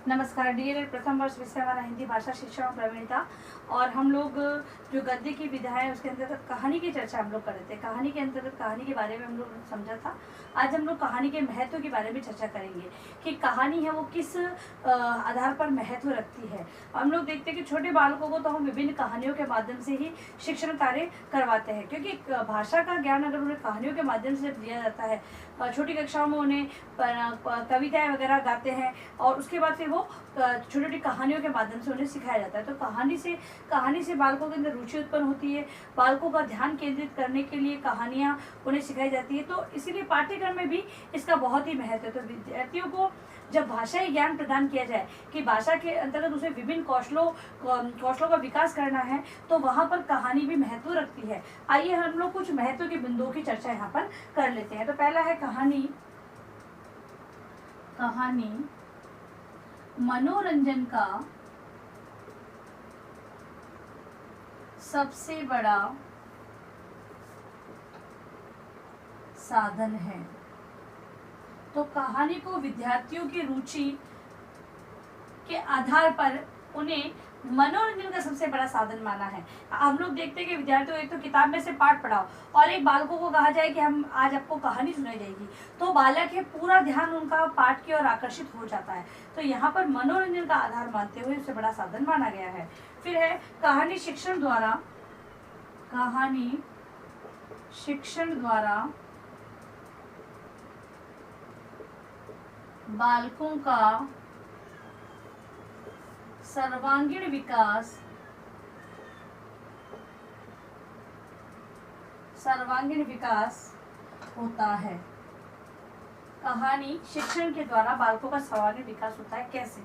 नमस्कार डीएलएड प्रथम वर्ष विषय हमारा हिंदी भाषा शिक्षा और प्रवीणता। और हम लोग जो गद्य की विधा है उसके अंतर्गत कहानी की चर्चा हम लोग कर रहे थे। कहानी के अंतर्गत कहानी के बारे में हम लोग समझा था। आज हम लोग कहानी के महत्व के बारे में चर्चा करेंगे कि कहानी है वो किस आधार पर महत्व रखती है। हम लोग देखते हैं कि छोटे बालकों को तो हम विभिन्न कहानियों के माध्यम से ही शिक्षण कार्य करवाते हैं, क्योंकि भाषा का ज्ञान अगर उन्हें कहानियों के माध्यम से दिया जाता है, छोटी कक्षाओं में उन्हें कविताएं वगैरह गाते हैं और उसके बाद फिर वो छोटी छोटी कहानियों के माध्यम से उन्हें सिखाया जाता है। तो कहानी से बालकों के अंदर रुचि उत्पन्न होती है, बालकों का ध्यान केंद्रित करने के लिए कहानियाँ उन्हें सिखाई जाती है। तो इसीलिए पाठ्यक्रम में भी इसका बहुत ही महत्व है। तो विद्यार्थियों को जब भाषाई ज्ञान प्रदान किया जाए कि भाषा के अंतर्गत उसे विभिन्न कौशलों का विकास करना है, तो वहाँ पर कहानी भी महत्व रखती है। आइए हम लोग कुछ महत्व के बिंदुओं की चर्चा यहाँ पर कर लेते हैं। तो पहला है कहानी मनोरंजन का सबसे बड़ा साधन है। तो कहानी को विद्यार्थियों की रुचि के आधार पर उन्हें मनोरंजन का सबसे बड़ा साधन माना है। हम लोग देखते हैं कि विद्यार्थियों एक तो किताब में से पाठ पढ़ाओ और एक बालकों को कहा जाए कि हम आज आपको कहानी सुनाई जाएगी, तो बालक है पूरा ध्यान उनका पाठ की ओर आकर्षित हो जाता है। तो यहाँ पर मनोरंजन का आधार मानते हुए उससे बड़ा साधन माना गया है। फिर है कहानी शिक्षण द्वारा बालकों का सर्वांगीण विकास होता है। कहानी शिक्षण के द्वारा बालकों का सर्वांगीण विकास होता है। कैसे?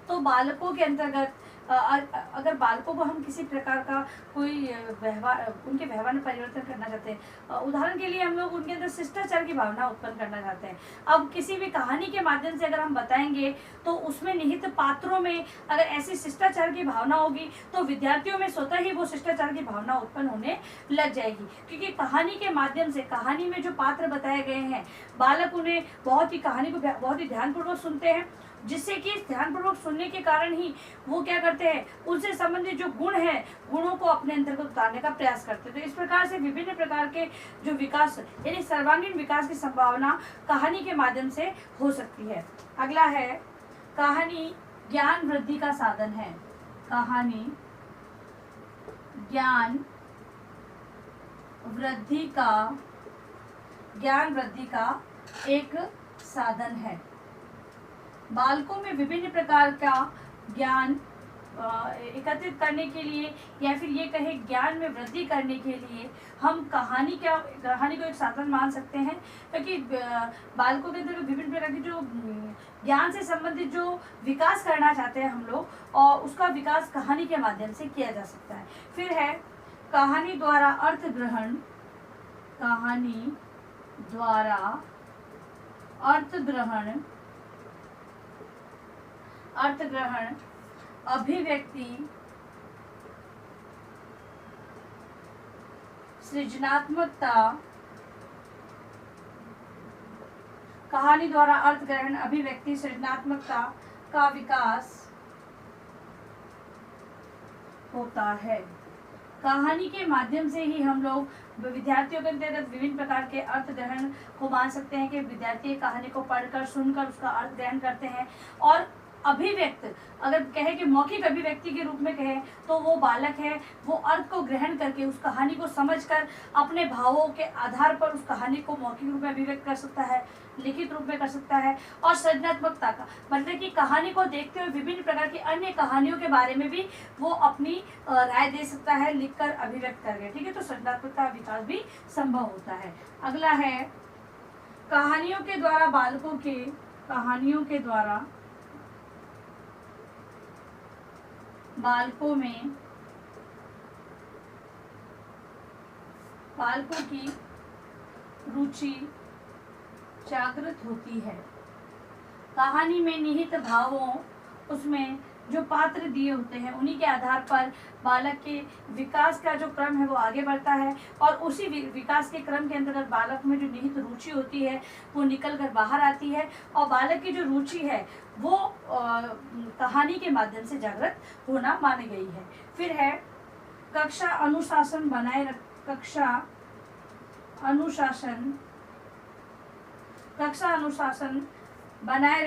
तो बालकों के अंतर्गत अगर बालकों को हम किसी प्रकार का कोई उनके व्यवहार में परिवर्तन करना चाहते हैं, उदाहरण के लिए हम लोग उनके अंदर शिष्टाचार की भावना उत्पन्न करना चाहते हैं। अब किसी भी कहानी के माध्यम से अगर हम बताएंगे तो उसमें निहित पात्रों में अगर ऐसी शिष्टाचार की भावना होगी तो विद्यार्थियों में स्वतः ही वो शिष्टाचार की भावना उत्पन्न होने लग जाएगी, क्योंकि कहानी के माध्यम से कहानी में जो पात्र बताए गए हैं बालक उन्हें कहानी को बहुत ही ध्यानपूर्वक सुनते हैं, जिससे कि ध्यानपूर्वक सुनने के कारण ही वो क्या करते हैं, उनसे संबंधित जो गुण है गुणों को अपने अंतर्गत उतारने का प्रयास करते हैं। तो इस प्रकार से विभिन्न प्रकार के जो विकास यानी सर्वांगीण विकास की संभावना कहानी के माध्यम से हो सकती है। अगला है कहानी ज्ञान वृद्धि का साधन है। कहानी ज्ञान वृद्धि का एक साधन है। बालकों में विभिन्न प्रकार का ज्ञान एकत्रित करने के लिए या फिर ये कहे ज्ञान में वृद्धि करने के लिए हम कहानी को एक साधन मान सकते हैं, क्योंकि बालकों के अंदर विभिन्न प्रकार के जो ज्ञान से संबंधित जो विकास करना चाहते हैं हम लोग, और उसका विकास कहानी के माध्यम से किया जा सकता है। फिर है कहानी द्वारा अर्थ ग्रहण अभिव्यक्ति सृजनात्मकता कहानी द्वारा अर्थ ग्रहण अभिव्यक्ति सृजनात्मकता का विकास होता है। कहानी के माध्यम से ही हम लोग विद्यार्थियों के अंतर्गत विभिन्न प्रकार के अर्थ ग्रहण को मान सकते हैं कि विद्यार्थी कहानी को पढ़कर सुनकर उसका अर्थ ग्रहण करते हैं। और अभिव्यक्त अगर कहे कि मौखिक अभिव्यक्ति के रूप में कहे तो वो बालक है वो अर्थ को ग्रहण करके उस कहानी को समझकर अपने भावों के आधार पर उस कहानी को मौखिक रूप में अभिव्यक्त कर सकता है, लिखित रूप में कर सकता है। और सृजनात्मकता का मतलब कि कहानी को देखते हुए विभिन्न प्रकार की अन्य कहानियों के बारे में भी वो अपनी राय दे सकता है लिखकर अभिव्यक्त करके। ठीक है, तो सृजनात्मकता विकास भी संभव होता है। अगला है कहानियों के द्वारा बालकों की रुचि जागृत होती है। कहानी में निहित भावों उसमें जो पात्र दिए होते हैं उन्हीं के आधार पर बालक के विकास का जो क्रम है वो आगे बढ़ता है, और उसी विकास के क्रम के अंतर्गत बालक में जो निहित रुचि होती है वो निकल कर बाहर आती है, और बालक की जो रुचि है वो कहानी के माध्यम से जागृत होना मानी गई है। फिर है कक्षा अनुशासन बनाए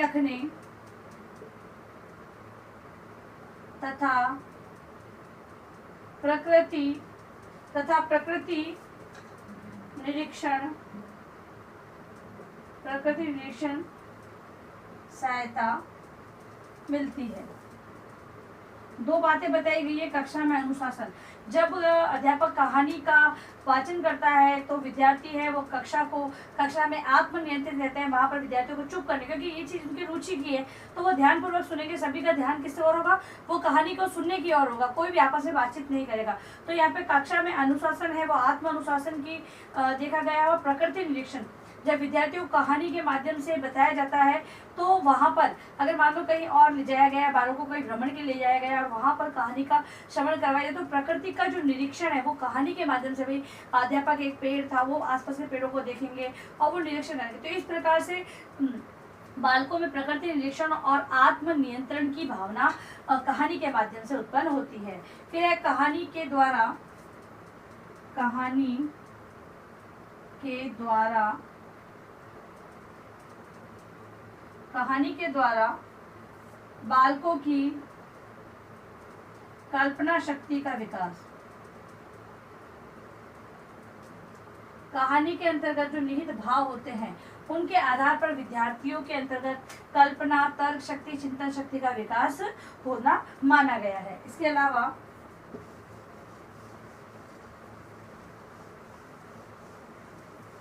रखने तथा प्रकृति निरीक्षण सहायता मिलती है। दो बातें बताई गई है कक्षा में अनुशासन। जब अध्यापक कहानी का वाचन करता है तो विद्यार्थी है वो कक्षा में आत्मनियंत्रित रहते हैं, वहाँ पर विद्यार्थियों को चुप करने, क्योंकि ये चीज़ उनकी रुचि की है तो वो ध्यानपूर्वक सुनेंगे। सभी का ध्यान किस ओर होगा, वो कहानी को सुनने की ओर होगा, कोई भी आपस में बातचीत नहीं करेगा। तो यहाँ पे कक्षा में अनुशासन है वो आत्म अनुशासन की देखा गया है। और प्रकृति निरीक्षण, जब विद्यार्थियों को कहानी के माध्यम से बताया जाता है तो वहाँ पर अगर मान लो कहीं और ले जाया गया, बालकों को कहीं भ्रमण के ले जाया गया और वहाँ पर कहानी का श्रवण करवाया तो प्रकृति का जो निरीक्षण है वो कहानी के माध्यम से, भाई अध्यापक एक पेड़ था वो आसपास के पेड़ों को देखेंगे और वो निरीक्षण करेंगे। तो इस प्रकार से बालकों में प्रकृति निरीक्षण और आत्म नियंत्रण की भावना कहानी के माध्यम से उत्पन्न होती है। फिर है कहानी के द्वारा बालकों की कल्पना शक्ति का विकास। कहानी के अंतर्गत जो निहित भाव होते हैं उनके आधार पर विद्यार्थियों के अंतर्गत कल्पना, तर्क शक्ति, चिंतन शक्ति का विकास होना माना गया है। इसके अलावा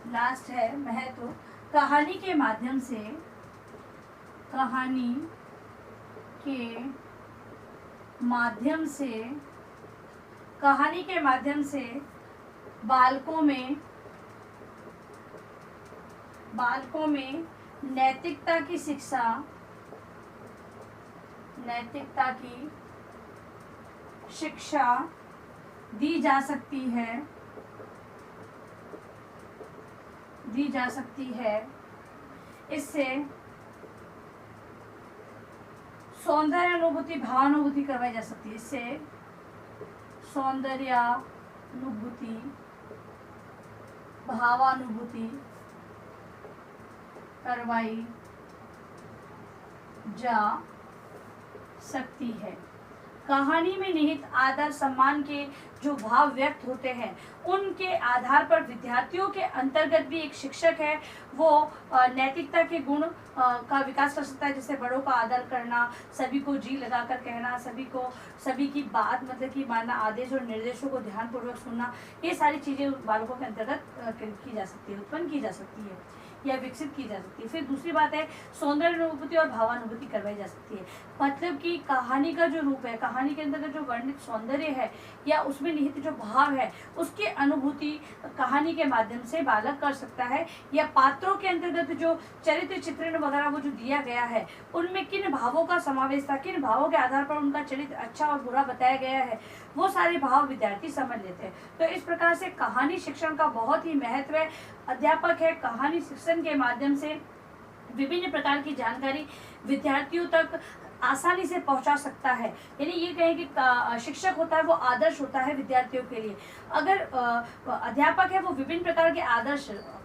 लास्ट है महत्व। कहानी के माध्यम से बालकों में नैतिकता की शिक्षा दी जा सकती है। इससे सौंदर्यानुभूति, भावानुभूति करवाई जा सकती है। इससे सौंदर्यानुभूति, भावानुभूति करवाई जा सकती है। कहानी में निहित आदर सम्मान के जो भाव व्यक्त होते हैं उनके आधार पर विद्यार्थियों के अंतर्गत भी एक शिक्षक है वो नैतिकता के गुण का विकास कर सकता है, जैसे बड़ों का आदर करना, सभी को जी लगाकर कहना, सभी की बात मतलब कि मानना, आदेश और निर्देशों को ध्यानपूर्वक सुनना, ये सारी चीज़ें बालकों के अंतर्गत की जा सकती है, उत्पन्न की जा सकती है या विकसित की जा सकती है। फिर दूसरी बात है सौंदर्यानुभूति और भावानुभूति करवाई जा सकती है। मतलब कि कहानी का जो रूप है, कहानी के अंदर जो वर्णित सौंदर्य है या उसमें निहित जो भाव है उसकी अनुभूति कहानी के माध्यम से बालक कर सकता है, या पात्रों के अंतर्गत जो चरित्र चित्रण वगैरह वो जो दिया गया है उनमें किन भावों का समावेश था, किन भावों के आधार पर उनका चरित्र अच्छा और बुरा बताया गया है, वो सारे भाव विद्यार्थी समझ लेते हैं। तो इस प्रकार से कहानी शिक्षण का बहुत ही महत्व है। अध्यापक है कहानी शिक्षण के माध्यम से विभिन्न प्रकार की जानकारी विद्यार्थियों तक आसानी से पहुंचा सकता है। यानी ये कहें कि शिक्षक होता है वो आदर्श होता है विद्यार्थियों के लिए। अगर अध्यापक है वो विभिन्न प्रकार के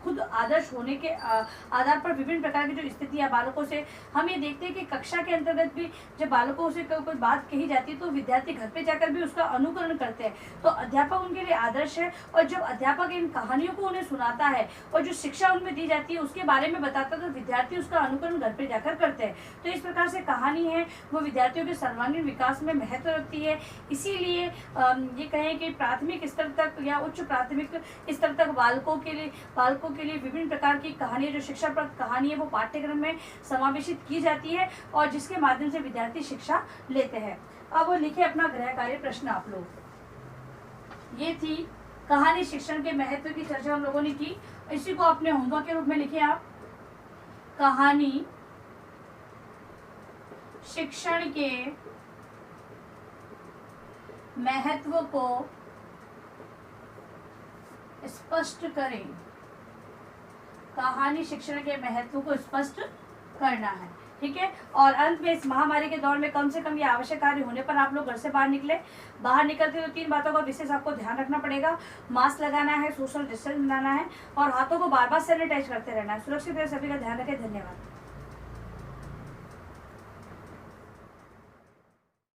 खुद आदर्श होने के आधार पर विभिन्न प्रकार की जो स्थितियाँ बालकों से हम ये देखते हैं कि कक्षा के अंतर्गत भी जब बालकों से कोई बात कही जाती है तो विद्यार्थी घर पे जाकर भी उसका अनुकरण करते हैं। तो अध्यापक उनके लिए आदर्श है, और जब अध्यापक इन कहानियों को उन्हें सुनाता है और जो शिक्षा उनमें दी जाती है उसके बारे में बताता है तो विद्यार्थी उसका अनुकरण घर पे जाकर करते हैं। तो इस प्रकार से कहानी है वो विद्यार्थियों के सर्वांगीण विकास में महत्व रखती है। इसीलिए ये कहें कि प्राथमिक स्तर तक या उच्च प्राथमिक स्तर तक बालकों के लिए विभिन्न प्रकार की कहानियाँ जो शिक्षाप्रद कहानी है वो पाठ्यक्रम में समावेशित की जाती है और जिसके माध्यम से विद्यार्थी शिक्षा लेते हैं। अब वो लिखे अपना गृह कार्य प्रश्न आप लोग। ये थी कहानी शिक्षण के महत्व की चर्चा हम लोगों ने की। इसी को अपने होमवर्क के रूप में लिखे आप। कहानी शिक्षण के महत्व को स्पष्ट करें। कहानी शिक्षण के महत्व को स्पष्ट करना है, ठीक है। और अंत में इस महामारी के दौर में कम से कम ये आवश्यक कार्य होने पर आप लोग घर से बाहर निकले। बाहर निकलते तो 3 बातों का विशेष आपको ध्यान रखना पड़ेगा। मास्क लगाना है, सोशल डिस्टेंस बनाना है और हाथों को बार बार सैनिटाइज करते रहना है। सुरक्षित रहे, सभी का ध्यान रखें। धन्यवाद।